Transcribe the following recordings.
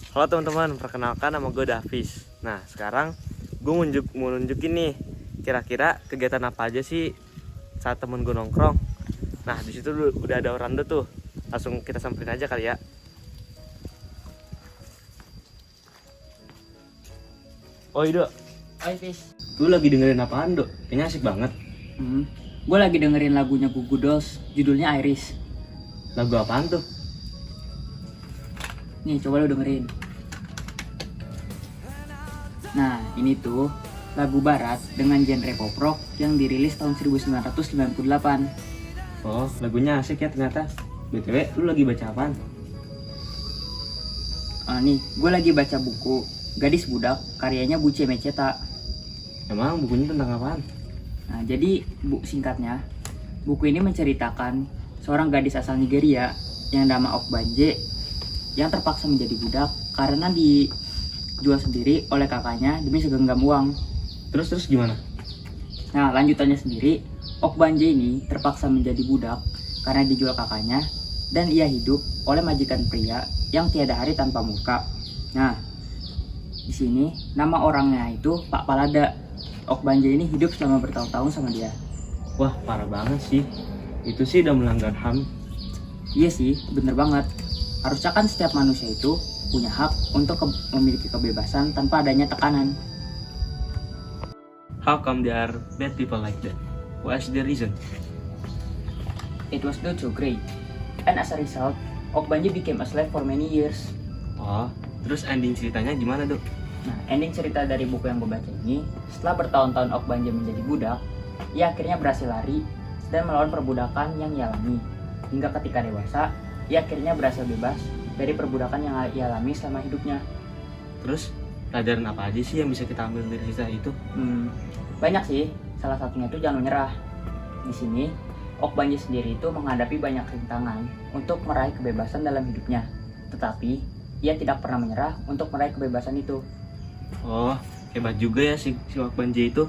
Halo teman-teman, perkenalkan nama gue Davis. Nah, sekarang gue mau nunjukin nih kira-kira kegiatan apa aja sih saat temen gue nongkrong. Nah, di situ udah ada orando tuh. Langsung kita samperin aja kali ya. Oh, Ido, Hai Fis. lu lagi dengerin apaan, Dok? Kayaknya asik banget. Gue lagi dengerin lagunya Goo Goo Dolls, judulnya Iris. Lagu apaan tuh? Nih, coba lu dengerin. Nah, ini tuh lagu barat dengan genre pop rock yang dirilis tahun 1998. Oh, lagunya asik ya ternyata. BTW, lu lagi baca apaan? Nih, gue lagi baca buku Gadis Budak, karyanya Buce Meceta. Emang bukunya tentang apaan? Nah, jadi singkatnya, buku ini menceritakan seorang gadis asal Nigeria yang nama Okbanje yang terpaksa menjadi budak karena dijual sendiri oleh kakaknya demi segenggam uang. Terus gimana? Nah, lanjutannya sendiri, Okbanje ini terpaksa menjadi budak karena dijual kakaknya dan ia hidup oleh majikan pria yang tiada hari tanpa muka. Nah, di sini nama orangnya itu Pak Palada. Okbanje ini hidup selama bertahun-tahun sama dia. Wah, parah banget sih. Itu sih udah melanggar HAM. Iya sih, bener banget. Harusnya kan setiap manusia itu punya hak untuk memiliki kebebasan tanpa adanya tekanan. How come there are bad people like that? What's the reason? It was due to greed, and as a result, Okbanje became a slave for many years. Oh, terus ending ceritanya gimana, Dok? Nah, ending cerita dari buku yang gue baca ini, setelah bertahun-tahun Okbanje menjadi budak, ia akhirnya berhasil lari dan melawan perbudakan yang ia alami. Hingga ketika dewasa, ia akhirnya berhasil bebas dari perbudakan yang ia alami selama hidupnya. Terus, pelajaran apa aja sih yang bisa kita ambil dari kisah itu? Banyak sih, salah satunya itu jangan menyerah. Di sini, Okbanje sendiri itu menghadapi banyak rintangan untuk meraih kebebasan dalam hidupnya. Tetapi, ia tidak pernah menyerah untuk meraih kebebasan itu. Oh, hebat juga ya si Wakbanje itu.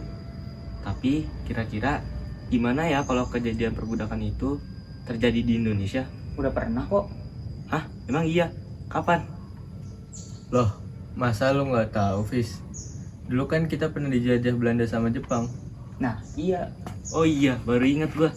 Tapi, kira-kira gimana ya kalau kejadian perbudakan itu terjadi di Indonesia? Udah pernah kok. Hah? Emang iya? Kapan? Loh, masa lu nggak tahu, Fis? Dulu kan kita pernah dijajah Belanda sama Jepang. Nah, iya. Oh iya, baru inget gua.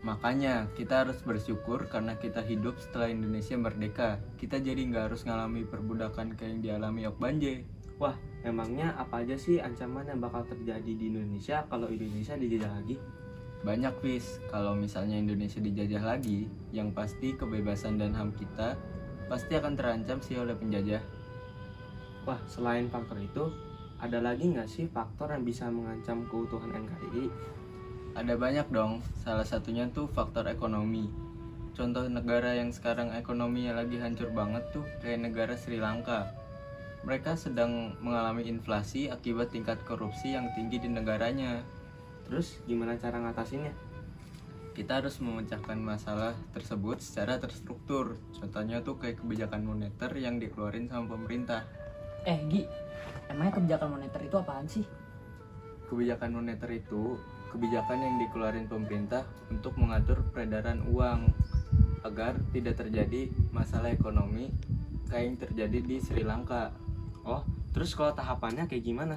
Makanya kita harus bersyukur karena kita hidup setelah Indonesia merdeka. Kita jadi nggak harus ngalami perbudakan kayak yang dialami Okbanje. Wah, emangnya apa aja sih ancaman yang bakal terjadi di Indonesia kalau Indonesia dijajah lagi? Banyak, Fis. Kalau misalnya Indonesia dijajah lagi, yang pasti kebebasan dan HAM kita pasti akan terancam sih oleh penjajah. Wah, selain faktor itu, ada lagi nggak sih faktor yang bisa mengancam keutuhan NKRI? Ada banyak dong, salah satunya tuh faktor ekonomi. Contoh negara yang sekarang ekonominya lagi hancur banget tuh kayak negara Sri Lanka. Mereka sedang mengalami inflasi akibat tingkat korupsi yang tinggi di negaranya. Terus gimana cara ngatasinnya? Kita harus memecahkan masalah tersebut secara terstruktur. Contohnya tuh kayak kebijakan moneter yang dikeluarin sama pemerintah. Gi, emangnya kebijakan moneter itu apaan sih? Kebijakan moneter itu kebijakan yang dikeluarin pemerintah untuk mengatur peredaran uang agar tidak terjadi masalah ekonomi kayak yang terjadi di Sri Lanka. Oh, terus kalau tahapannya kayak gimana?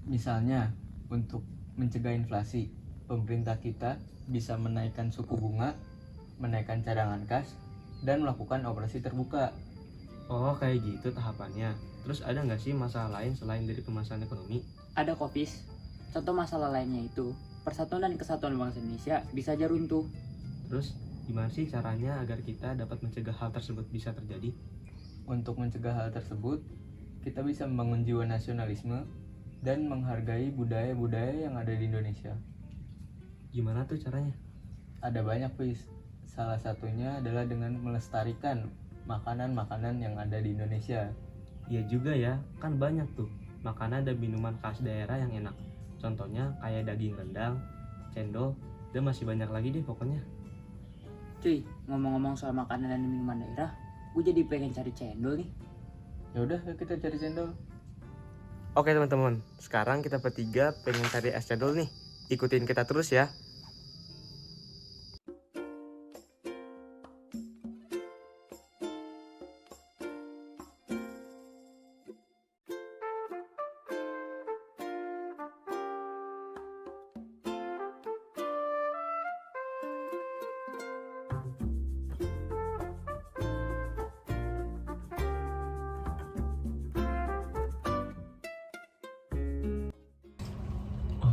Misalnya, untuk mencegah inflasi, pemerintah kita bisa menaikkan suku bunga, menaikkan cadangan kas, dan melakukan operasi terbuka. Oh, kayak gitu tahapannya. Terus ada nggak sih masalah lain selain dari permasalahan ekonomi? Ada kok, Fis. Contoh masalah lainnya itu, persatuan dan kesatuan bangsa Indonesia bisa aja runtuh. Terus gimana sih caranya agar kita dapat mencegah hal tersebut bisa terjadi? Untuk mencegah hal tersebut, kita bisa membangun jiwa nasionalisme dan menghargai budaya-budaya yang ada di Indonesia. Gimana tuh caranya? Ada banyak, Fis. Salah satunya adalah dengan melestarikan makanan-makanan yang ada di Indonesia. Iya juga ya, kan banyak tuh makanan dan minuman khas daerah yang enak. Contohnya kayak daging rendang, cendol, dan masih banyak lagi deh pokoknya. Cuy, ngomong-ngomong soal makanan dan minuman daerah, gue jadi pengen cari cendol nih. Ya udah, kita cari cendol. Oke teman-teman, sekarang kita bertiga pengen cari es cendol nih. Ikutin kita terus ya.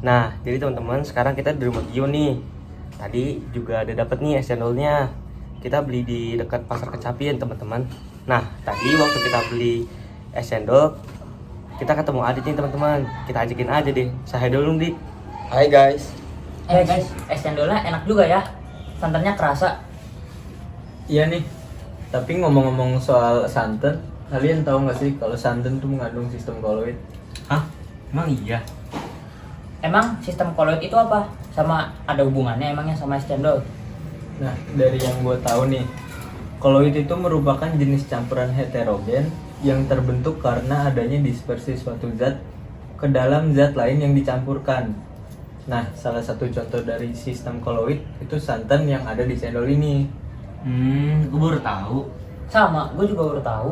Nah, jadi teman-teman sekarang kita di rumah Gio nih. Tadi juga ada dapat nih es cendolnya. Kita beli di dekat pasar Kecapian teman-teman. Nah, tadi waktu kita beli es cendol, kita ketemu Adit nih teman-teman. Kita ajakin aja deh. Saya dulu Dik. Hai guys. Guys, es cendolnya enak juga ya. Santannya kerasa. Iya nih. Tapi ngomong-ngomong soal santan, kalian tahu nggak sih kalau santan tuh mengandung sistem koloid? Hah? Emang iya? Emang sistem koloid itu apa? Sama ada hubungannya emangnya sama es cendol? Nah, dari yang gue tahu nih, koloid itu merupakan jenis campuran heterogen yang terbentuk karena adanya dispersi suatu zat ke dalam zat lain yang dicampurkan. Nah, salah satu contoh dari sistem koloid itu santan yang ada di cendol ini. Gue baru tahu. Sama, gue juga baru tahu.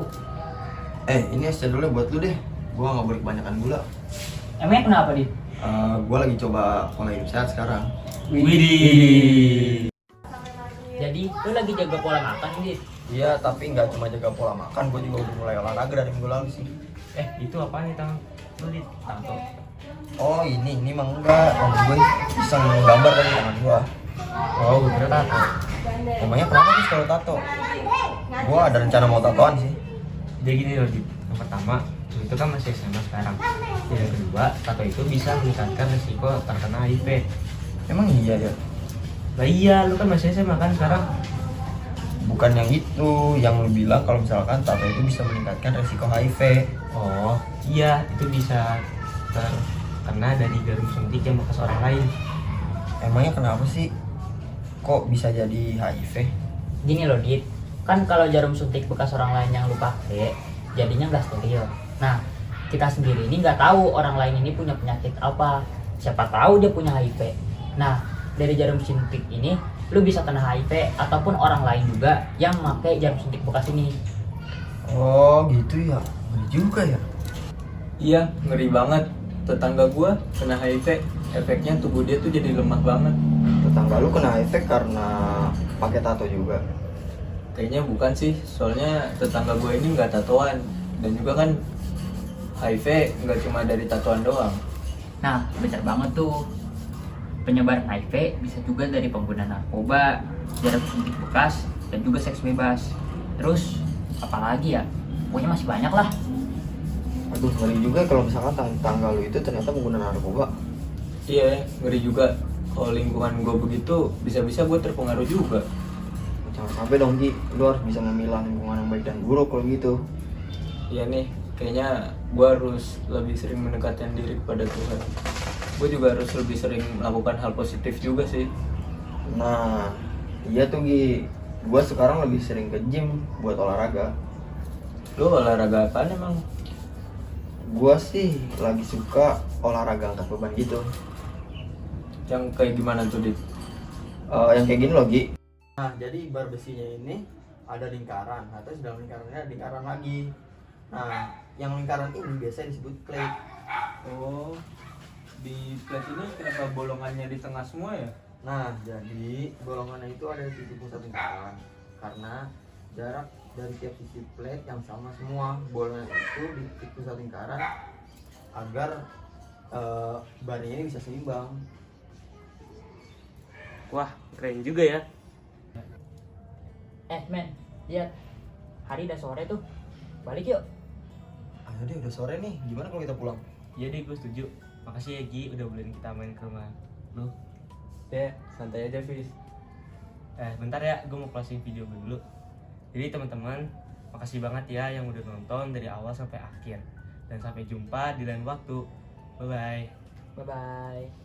Ini es cendolnya buat lu deh. Gua nggak boleh kebanyakan gula. Emangnya kenapa, Dit? Gua lagi coba pola hidup sehat sekarang. Widih. Jadi, lu lagi jaga pola makan, Dit? Iya, tapi nggak cuma jaga pola makan, gua juga udah mulai olahraga dari minggu lalu sih. Itu apaan nih Tang? Lu Dit, tato. Oh ini mah enggak. Om gue iseng gambar dari tangan gua. Oh, gue kira tato. Emangnya kenapa sih kalau tato? Gua ada rencana mau tatoan sih. Jadi gini loh Dit. Yang pertama, lu itu kan masih SMA sekarang. Yang kedua, tato itu bisa meningkatkan risiko terkena HIV. Emang iya ya? Lah iya, lu kan masih SMA kan sekarang. Bukan yang itu, yang lu bilang kalau misalkan tato itu bisa meningkatkan resiko HIV. Oh, iya, itu bisa terkena dari jarum suntik yang bekas orang lain. Emangnya kenapa sih? Kok bisa jadi HIV? Gini loh, Dit. Kan kalau jarum suntik bekas orang lain yang lu pakai, jadinya nggak steril. Nah, kita sendiri ini nggak tahu orang lain ini punya penyakit apa. Siapa tahu dia punya HIV. Nah, dari jarum suntik ini, lu bisa kena HIV ataupun orang lain juga yang pakai jarum suntik bekas ini. Oh gitu ya, ngeri juga ya. Iya, ngeri banget. Tetangga gua kena HIV, efeknya tubuh dia tuh jadi lemah banget. Tetangga lu kena efek karena pakai tato juga. Kayaknya bukan sih, soalnya tetangga gue ini nggak tatoan. Dan juga kan HIV nggak cuma dari tatoan doang. Nah, benar banget tuh. Penyebaran HIV bisa juga dari pengguna narkoba, jarum suntik bekas, dan juga seks bebas. Terus, apalagi ya? Pokoknya masih banyak lah. Aduh ngeri juga kalau misalkan tetangga lu itu ternyata pengguna narkoba. Iya, ngeri juga. Kalau lingkungan gue begitu, bisa-bisa gue terpengaruh juga. Jangan sampai dong Ji, lu harus bisa memilah lingkungan yang baik dan buruk kalau gitu. Iya nih, kayaknya gue harus lebih sering mendekatkan diri kepada Tuhan. Gue juga harus lebih sering melakukan hal positif juga sih. Nah, iya tuh Gi, gua sekarang lebih sering ke gym buat olahraga. Lu olahraga apaan emang? Gua sih lagi suka olahraga angkat beban gitu. Yang kayak gimana tuh, Dit? Yang kayak gini loh Gi. Nah, jadi bar besinya ini ada lingkaran, atau di dalam lingkarannya ada lingkaran lagi. Nah, yang lingkaran ini biasanya disebut plate. Oh, di plate ini kenapa bolongannya di tengah semua ya? Nah, jadi bolongannya itu ada di titik pusat lingkaran karena jarak dari tiap sisi plate yang sama semua. Bolongan itu di titik pusat lingkaran agar barnya ini bisa seimbang. Wah, keren juga ya. Men, lihat. Hari udah sore tuh. Balik yuk. Ayo deh, udah sore nih. Gimana kalau kita pulang? Iya deh, gue setuju. Makasih ya Gi, udah bolehin kita main ke rumah lu. Ya, santai aja, Fis. Bentar ya, gue mau closing video gue dulu. Jadi teman-teman, makasih banget ya yang udah nonton dari awal sampai akhir. Dan sampai jumpa di lain waktu. Bye-bye. Bye-bye.